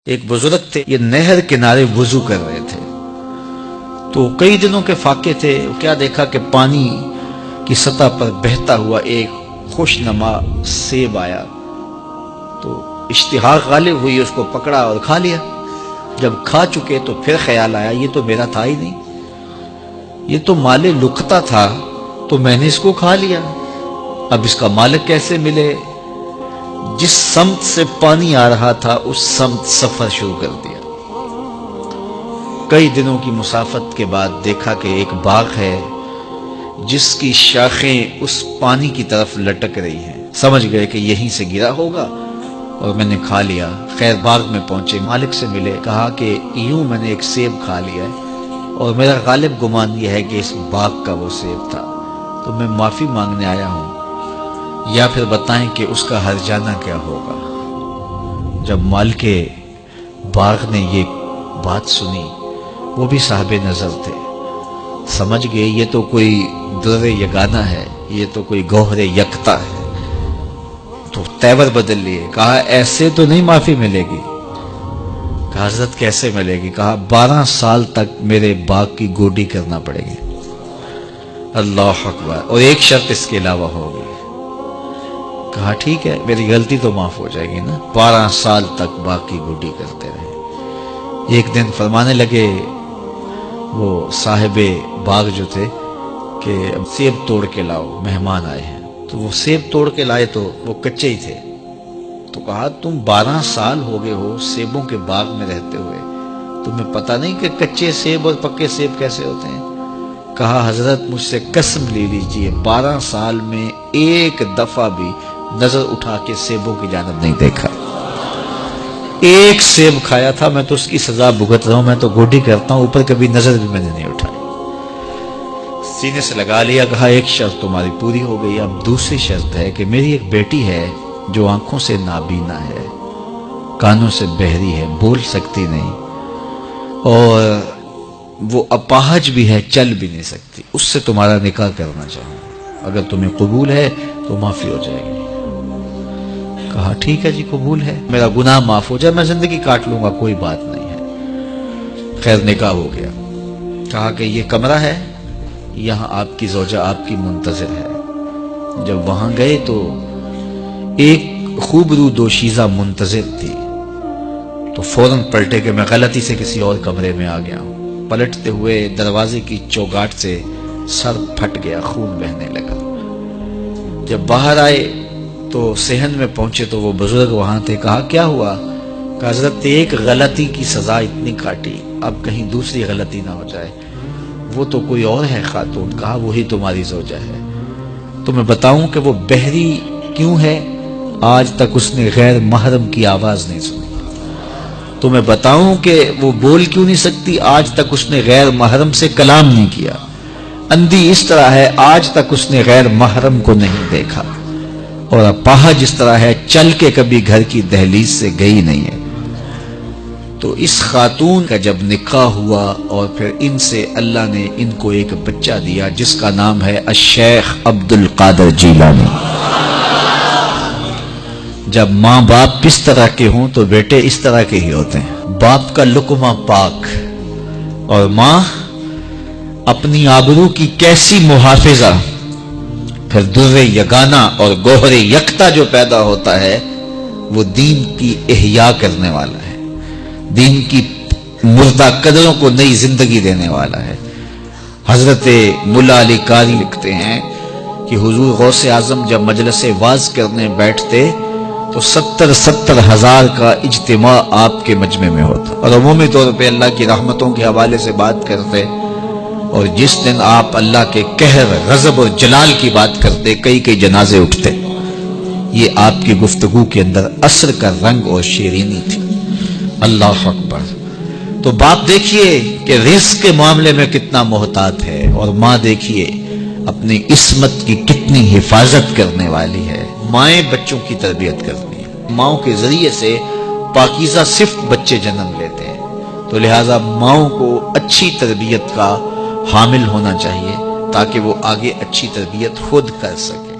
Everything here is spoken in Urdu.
ایک بزرگ تھے، یہ نہر کنارے وضو کر رہے تھے تو کئی دنوں کے فاقے تھے۔ کیا دیکھا کہ پانی کی سطح پر بہتا ہوا ایک خوش نما سیب آیا تو اشتہا غالب ہوئی، اس کو پکڑا اور کھا لیا۔ جب کھا چکے تو پھر خیال آیا یہ تو میرا تھا ہی نہیں، یہ تو مال لقطہ تھا، تو میں نے اس کو کھا لیا، اب اس کا مالک کیسے ملے؟ جس سمت سے پانی آ رہا تھا اس سمت سفر شروع کر دیا۔ کئی دنوں کی مسافت کے بعد دیکھا کہ ایک باغ ہے جس کی شاخیں اس پانی کی طرف لٹک رہی ہیں۔ سمجھ گئے کہ یہیں سے گرا ہوگا اور میں نے کھا لیا۔ خیر باغ میں پہنچے، مالک سے ملے، کہا کہ یوں میں نے ایک سیب کھا لیا ہے اور میرا غالب گمان یہ ہے کہ اس باغ کا وہ سیب تھا، تو میں معافی مانگنے آیا ہوں، یا پھر بتائیں کہ اس کا ہرجانہ کیا ہوگا۔ جب مالک باغ نے یہ بات سنی، وہ بھی صاحب نظر تھے، سمجھ گئے یہ تو کوئی در یگانہ ہے، یہ تو کوئی گوہر یکتا ہے، تو تیور بدل لیے۔ کہا ایسے تو نہیں معافی ملے گی۔ کہا حضرت کیسے ملے گی؟ کہا 12 سال تک میرے باغ کی گوڈی کرنا پڑے گی۔ اللہ اکبر، اور ایک شرط اس کے علاوہ ہوگی۔ کہا ٹھیک ہے، میری غلطی تو معاف ہو جائے گی نا۔ 12 سال تک باغ کی گوڈی کرتے رہے۔ ایک دن فرمانے لگے وہ صاحب باغ جو تھے کہ سیب توڑ کے لاؤ، مہمان آئے ہیں۔ تو وہ سیب توڑ کے لائے تو وہ کچے ہی تھے۔ تو کہا تم 12 سال ہو گئے ہو سیبوں کے باغ میں رہتے ہوئے، تمہیں پتہ نہیں کہ کچے سیب اور پکے سیب کیسے ہوتے ہیں؟ کہا حضرت مجھ سے قسم لے لیجئے 12 سال میں ایک دفعہ بھی نظر اٹھا کے سیبوں کی جانب نہیں دیکھا۔ ایک سیب کھایا تھا، میں تو اس کی سزا بھگت رہا ہوں، میں تو گوڈی کرتا ہوں، اوپر کبھی نظر بھی میں نے نہیں اٹھائی۔ سینے سے لگا لیا، کہا ایک شرط تمہاری پوری ہو گئی، اب دوسری شرط ہے کہ میری ایک بیٹی ہے جو آنکھوں سے نابینا ہے، کانوں سے بہری ہے، بول سکتی نہیں، اور وہ اپاہج بھی ہے، چل بھی نہیں سکتی، اس سے تمہارا نکاح کرنا چاہوں، اگر تمہیں قبول ہے تو معافی ہو جائے گی۔ کہا ٹھیک ہے جی قبول ہے، میرا گناہ معاف ہو جائے، میں زندگی کاٹ لوں گا، کوئی بات نہیں ہے۔ خیر نکاح ہو گیا۔ کہا کہ یہ کمرہ ہے، یہاں آپ کی زوجہ آپ کی منتظر ہے۔ جب وہاں گئے تو ایک خوبرو دوشیزہ منتظر تھی، تو فوراً پلٹے کہ میں غلطی سے کسی اور کمرے میں آ گیا ہوں۔ پلٹتے ہوئے دروازے کی چوگاٹ سے سر پھٹ گیا، خون بہنے لگا۔ جب باہر آئے تو صحن میں پہنچے تو وہ بزرگ وہاں تھے۔ کہا کیا ہوا؟ کہ حضرت ایک غلطی کی سزا اتنی کاٹی، اب کہیں دوسری غلطی نہ ہو جائے، وہ تو کوئی اور ہے خاتون۔ کہا وہی تمہاری زوجہ ہے۔ تو میں بتاؤں کہ وہ بہری کیوں ہے؟ آج تک اس نے غیر محرم کی آواز نہیں سنی۔ تو میں بتاؤں کہ وہ بول کیوں نہیں سکتی؟ آج تک اس نے غیر محرم سے کلام نہیں کیا۔ اندھی اس طرح ہے، آج تک اس نے غیر محرم کو نہیں دیکھا، اور اپاہج اس طرح ہے، چل کے کبھی گھر کی دہلیز سے گئی نہیں ہے۔ تو اس خاتون کا جب نکاح ہوا اور پھر ان سے اللہ نے ان کو ایک بچہ دیا جس کا نام ہے الشیخ عبد القادر جیلانی۔ جب ماں باپ اس طرح کے ہوں تو بیٹے اس طرح کے ہی ہوتے ہیں۔ باپ کا لقمہ پاک اور ماں اپنی آبرو کی کیسی محافظہ، پھر در یگانہ اور گوہر یکتا جو پیدا ہوتا ہے وہ دین کی احیاء کرنے والا ہے، دین کی مردہ قدروں کو نئی زندگی دینے والا ہے۔ حضرت ملا علی قاری لکھتے ہیں کہ حضور غوث اعظم جب مجلس واعظ کرنے بیٹھتے تو 70 ہزار کا اجتماع آپ کے مجمع میں ہوتا، اور عمومی طور پہ اللہ کی رحمتوں کے حوالے سے بات کرتے، اور جس دن آپ اللہ کے قہر، غضب اور جلال کی بات کرتے کئی جنازے اٹھتے۔ یہ آپ کی گفتگو کے اندر عصر کا رنگ اور شیرینی تھی۔ اللہ اکبر۔ تو باپ دیکھیے کہ رزق کے معاملے میں کتنا محتاط ہے، اور ماں دیکھیے اپنی عصمت کی کتنی حفاظت کرنے والی ہے۔ مائیں بچوں کی تربیت کرتی ہیں، ماؤں کے ذریعے سے پاکیزہ صفت بچے جنم لیتے ہیں، تو لہٰذا ماؤں کو اچھی تربیت کا حامل ہونا چاہیے تاکہ وہ آگے اچھی تربیت خود کر سکے۔